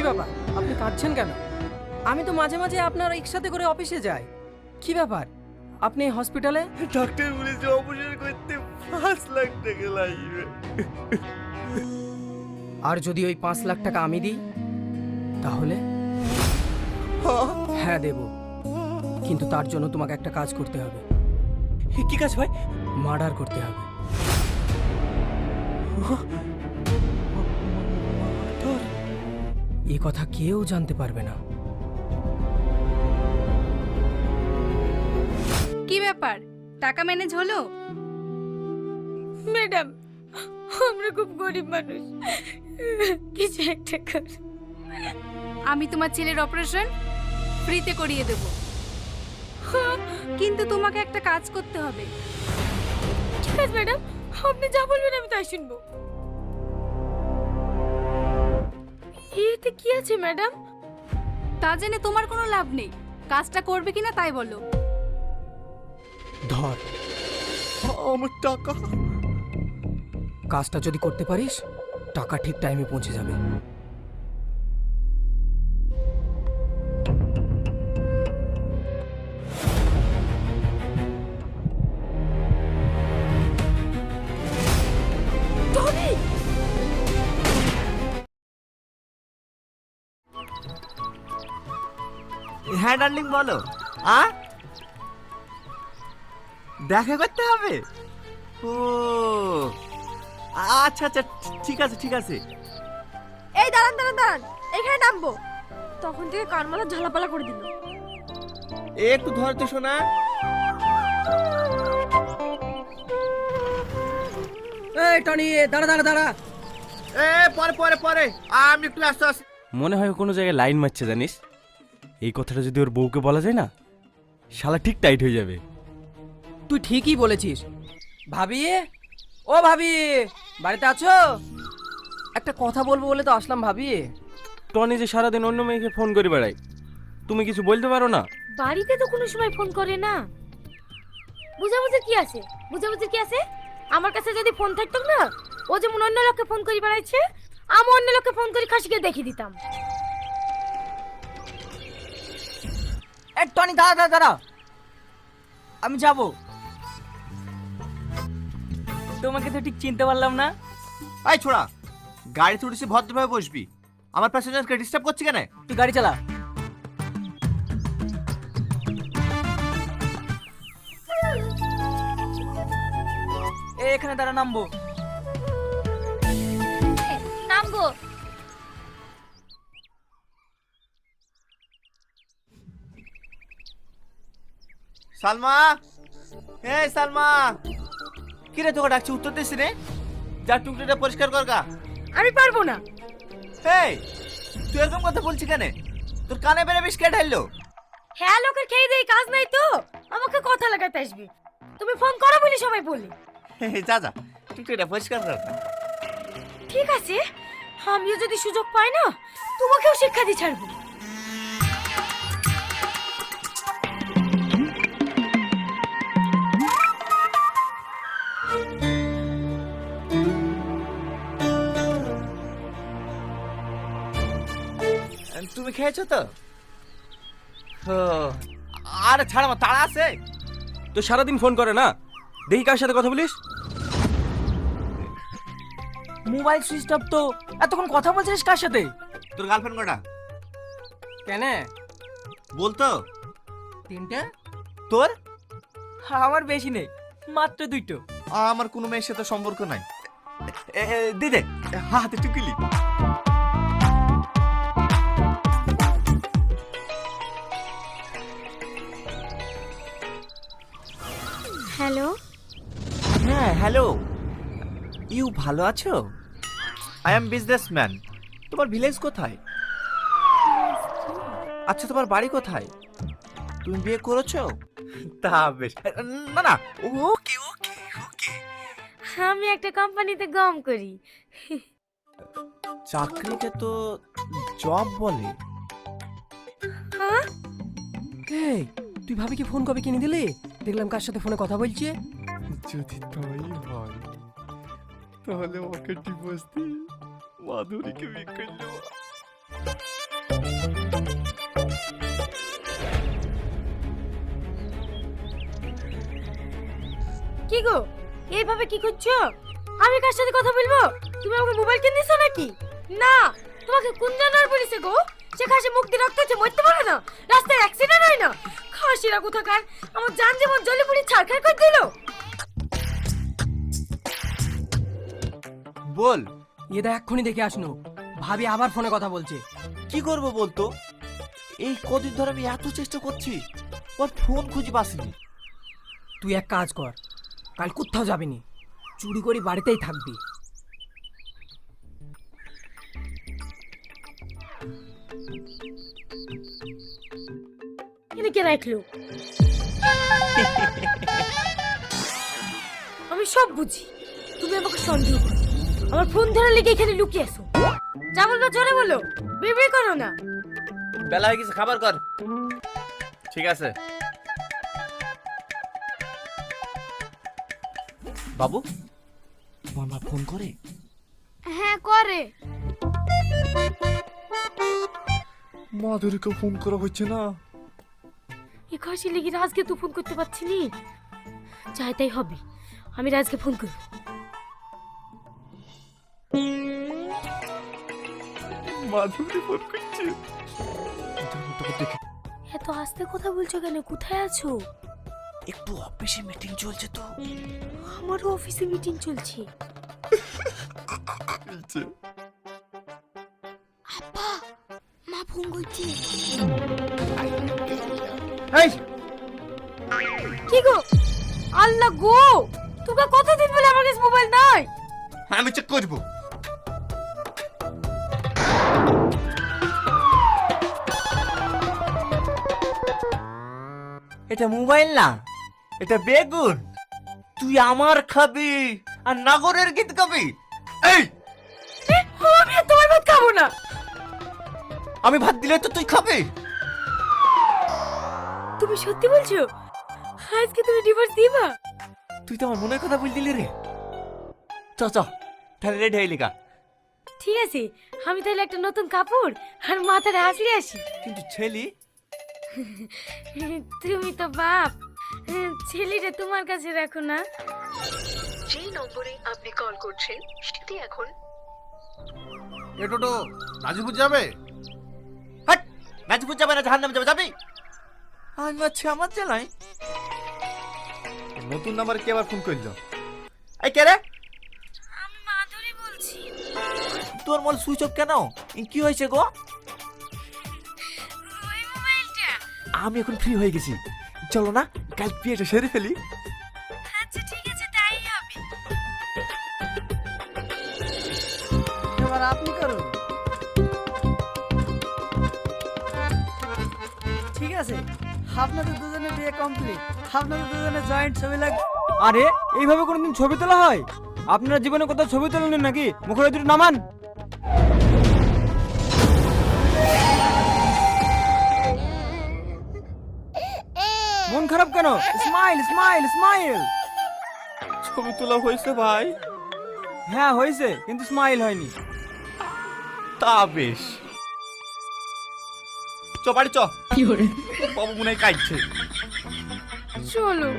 কি ব্যাপার, আপনি কাঁদছেন কেন? আমি তো মাঝে মাঝে আপনার একসাথে করে অফিসে যাই। কি ব্যাপার, আপনি এই হসপিটালে? ডাক্তার বলেছে অপারেশন করতে 5 লাখ টাকা লাগবে। আর যদি ওই 5 লাখ টাকা আমি দিই তাহলে? হ্যাঁ দেব, কিন্তু তার জন্য তোমাকে একটা কাজ করতে হবে। কি কাজ ভাই? মার্ডার করতে হবে। এ কথা কেউ জানতে পারবে না। কি ব্যাপার, টাকা ম্যানেজ হলো? ম্যাডাম, আমরা খুব গরিব মানুষ, কিছু একটা কর। আমি তোমার ছেলের অপারেশন ফ্রিতে করিয়ে দেব, কিন্তু তোমাকে একটা কাজ করতে হবে। ঠিক আছে ম্যাডাম, আপনি যা বলবেন আমি তাই শুনবো। এতে কি আছে ম্যাডাম? তা জেনে তোমার কোনো লাভ নেই, কাজটা করবে কিনা তাই বলো। ধর, আমার টাকা। কাজটা যদি করতে পারিস টাকা ঠিক টাইমে পৌঁছে যাবে। হ্যাঁ ডার্লিং বলো। দেখা করতে হবে? ও আচ্ছা আচ্ছা, ঠিক আছে ঠিক আছে। এই দাঁড়ান দাঁড়ান দাঁড়ান, এখানে নামবো। তখন থেকে কানমালা ঝালাপালা করে দিল। একটু ধর তো শোনা। এই টনি, দাঁড়া দাঁড়া দাঁড়া। পরে পরে পরে আমি একটু আসতে আসতে। মনে হয় ও কোনো জায়গায় লাইন মারছে জানিস। এই কথাটা যদি ওর বউকে বলা যায় না, শালা ঠিক টাইট হয়ে যাবে। তুই ঠিকই বলেছিস। ভাবি, ও ভাবি, বাড়িতে আছো? একটা কথা বলবো বলে তো আসলাম ভাবি। টনি যে সারাদিন অন্য মেয়েকে ফোন করে বেড়ায়, তুমি কিছু বলতে পারো না? বাড়িতে তো কোনো সময় ফোন করে না। বুঝাবুঝির কি আছে? বুঝাবুঝির কি আছে? আমার কাছে যদি ফোন থাকতো না, ও যেমন অন্য লোককে ফোন করে বেড়াইছে, আমি অন্য লোককে ফোন করে খাসিকে দেখিয়ে দিতাম। এ টনি, দাঁড়া দাঁড়া দাঁড়া, আমি যাব। তোমাকে তো ঠিক চিনতে পারলাম না। এই ছোড়া, গাড়িতে উঠেছি ভদ্রভাবে বসবি। আমার প্যাসেঞ্জারকে ডিস্টার্ব করছি কেন? তুই গাড়ি চালা। এখানে দাঁড়া, নামবো। নামবো। সালমা, এই সালমা, কি রে তোকে ডাকছি উত্তর দিস রে? যা টুকরিটা পরিষ্কার কর গা। আমি পারবো না। এই তুই এরকম কথা বলছিস কেন? তোর কানে বেড়ে বিষ কে ঢাললো? হ্যাঁ, লোকের খেয়ে দেই কাজ নাই তো আমাকে কথা লাগাতে আসবে। তুমি ফোন করো বলি সবাই বলি। যা যা টুকরিটা পরিষ্কার কর। ঠিক আছে, আমিও যদি সুযোগ পাই না তোমাকেও শিক্ষা দিয়ে ছাড়বো। তুমি খেয়েছো তো? আরে ছাড়, আমার তাড়া আছে। তো সারাদিন ফোন করে না, দেখি কার সাথে কথা বলিস। মোবাইল সুইচ অফ তো। এতক্ষণ কথা বলছিস কার সাথে? তোর গার্লফ্রেন্ড কটা? কেন? বলতো। 3টে। তোর? আমার বেশি নেই, মাত্র 2টো। আমার কোনো মেয়ের সাথে সম্পর্ক নাই। দিদে হাতে টুকিলি। হ্যালো। হ্যাঁ হ্যালো, ইউ ভালো আছো? I am businessman. তোমার ভিলেজ কোথায়? আচ্ছা তোমার বাড়ি কোথায়? তুমি বিয়ে করেছো? তা বেশ। না না, ওকে ওকে ওকে। আমি একটা কোম্পানিতে গম করি। চাকরিকে তো জব বলে। হ্যাঁ, এই তুই ভাবিকে ফোন কবে কিনে দিলি? দেখলাম কার সাথে ফোনে কথা বলছে। যদি তাই হয় তাহলে ওকে ডিভোর্স দিয়ে মাধুরীকে বিয়ে করলো। কি গো এইভাবে কি করছো? আমি কার সাথে কথা বলবো? তুমি আমাকে মোবাইল কিনে দিছো নাকি? না, তোমাকে কোন জানার বলেছে গো? সে খাসি মুখ দিয়ে রক্ত হচ্ছে, মরতে পারে না, রাস্তায় অ্যাক্সিডেন্ট হয় না। খাসিরা কোথাকার আমার জান যেমন জলে পুড়ে ছারখার করে দিল। বল, এটা এক্ষুনি দেখে আসনো, ভাবি আবার ফোনে কথা বলছে। কি করব বলতো? এই কদিন ধরে আমি এত চেষ্টা করছি, ওর ফোন খুঁজে পাসনি। তুই এক কাজ কর, কাল কোথাও যাবি নি, চুরি করে বাড়িতেই থাকবি। এনে কে রাখলো? আমি সব বুঝি, তুমি আমাকে সন্দেহ করো। আমার ফোন ধরে লেগে এখানে লুকিয়ে আছো। যা বলবো জোরে বলো, বিড়বিড় করো না। বেলা হয়ে গেছে, খাবার কর। ঠিক আছে বাবু, তোমার মা ফোন করে? হ্যাঁ করে। মাধুরীকে ফোন করা হচ্ছে না। এ খাসি লেগে রাজকে তো ফোন করতে পারছি নি। চাই তাই হবে, আমি রাজকে ফোন করব। মাধুরী ফোন করছে। এত আস্তে কথা বলছো কেন? কোথায় আছো? একটু অফিসে মিটিং চলছে তো। আমারও অফিসে মিটিং চলছে। আব্বা, মা ফোন করছে। এই, কি গো? আল্লাহ গো, তোকে কতদিন বলে আমার কাছে মোবাইল নাই? আমি চেক করব। এটা মোবাইল না, এটা বেগুন। তুই আমার খাবি আর নাগরের গীত গাবি? এই, আমি আর তোমার ভাত খাবো না। আমি ভাত দিলে তো তুই খাবি? তুমি সত্যি বলছো? আজকে তুমি ডিভোর্স দিবা? তুই তো আমার মনের কথা বল দিলি রে। চ চ, তাহলে রেডি হয়ে লিখা। ঠিক আছে, আমি তাহলে একটা নতুন কাপড় আর মাথায় হাসলে আসি। কিন্তু ছেলি, তুমি তো বাপ, ছেলেটা তোমার কাছে রাখো না। যে নম্বরে আপনি কল করছেন সেটি এখন এ টোটো নাজিপুর যাবে? হাট, নাজিপুর যাবে না জাহান্নামে যাবে? যাবি? আমি আছি আমার জেলায়। নতুন নাম্বার কে আবার ফোন করলো? এই কে রে? আমি মাধুরী বলছি। তোর মোবাইল সুইচ অফ কেন? কি হয়েছে গো? ওই মোবাইলটা। আমি এখন ফ্রি হয়ে গেছি, চলো না কাল বিয়েটা সেরে ফেলি। আচ্ছা ঠিক আছে, তাই হবে। এবার আপনি করুন। ঠিক আছে, আপনাদের দুজনের বিয়ে কমপ্লিট, আপনাদের দুজনের জয়েন্ট ছবি লাগবে। আরে এইভাবে কোনোদিন ছবি তোলা হয়? আপনারা জীবনে কোথাও ছবি তোলেন নাকি? মুখে দুটো নামান। মন খারাপ কেন? Smile smile smile. ছবি তোলা হয়েছে ভাই? হ্যাঁ হয়েছে, কিন্তু স্মাইল হয়নি। তা বেশ, চ বাড়ি চ। বাবু মনে হয় কাঁদছে। চলো।